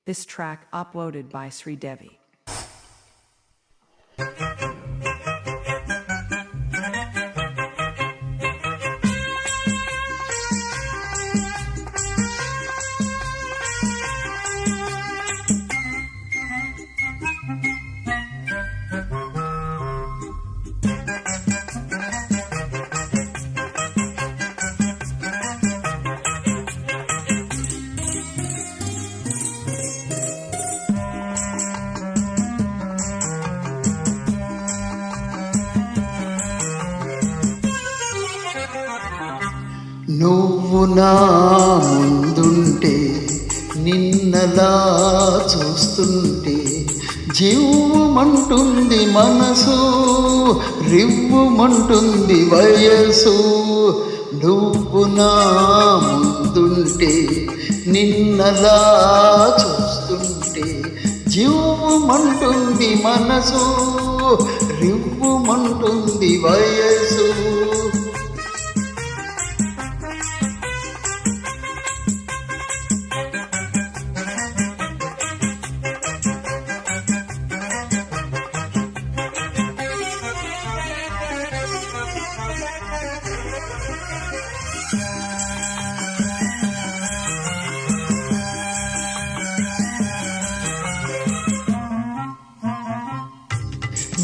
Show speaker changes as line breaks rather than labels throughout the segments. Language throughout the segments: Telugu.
This track uploaded by Sri Devi.
నువ్వు నా ముందుంటే నిన్నలా చూస్తుంటే జీవమంటుంది మనసు, రివ్వుమంటుంది వయసు. నువ్వు నా ముందుంటే నిన్నలా చూస్తుంటే జీవమంటుంది మనసు, రివ్వుమంటుంది వయసు.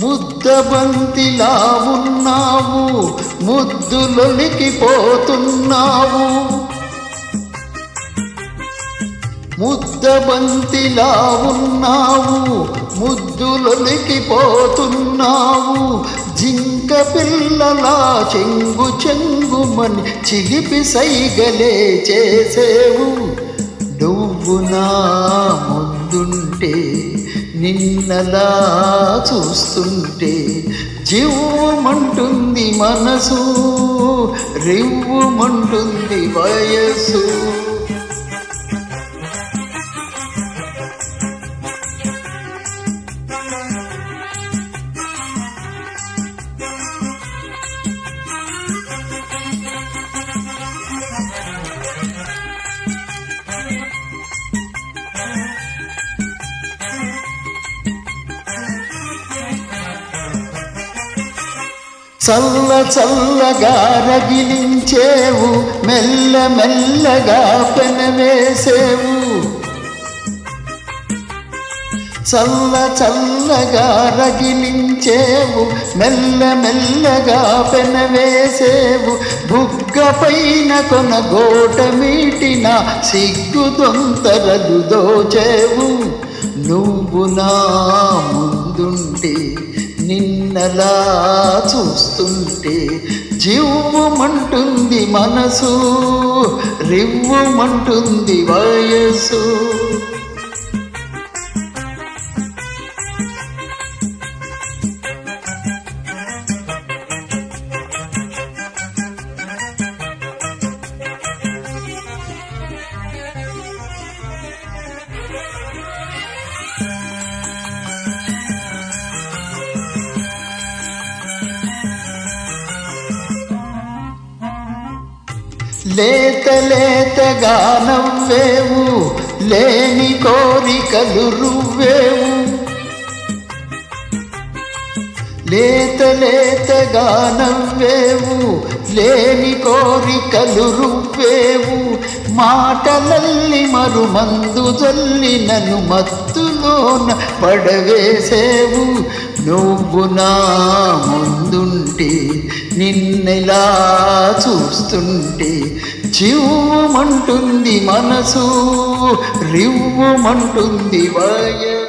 ముద్దబంతిలా ఉన్నావు, ముద్దులొలికి పోతున్నావు. ముద్దబంతిలా ఉన్నావు, ముద్దులొలికి పోతున్నావు. జింక పిల్లలా చెంగు చెంగుమని చిలిపి సైగలే చేసేవు. నువ్వు నా ముందుంటే నిన్నలా చూస్తుంటే జీవమంటుంది మనసు, రివ్వుమంటుంది వయసు. చల్ల చల్లగా రగిలించేవు, మెల్ల మెల్లగా పెనవేసేవు. చల్ల చల్లగా రగిలించేవు, మెల్ల మెల్లగా పెనవేసేవు. బుగ్గ పైన కొనగోట మీటిన సిగ్గు తొంతరలు దోచేవు. నువ్వు నా ముందుంటే నిన్నలా చూస్తుంటే జీవమంటుంది మనసు, రివ్వుమంటుంది వయసు. లేత లేతగా నవ్వేవు, లేని కోరికలు రువ్వేవు. లేత లేతగా నవ్వేవు, లేని కోరికలు రువ్వేవు. మాటలల్లి మరుమందు జల్లి నన్ను మత్తులోన పడవేసేవు. నువ్వు నా ముందుంటే నిన్నెలా చూస్తుంటే జీవమంటుంది మనసు, రివ్వుమంటుంది వయసు.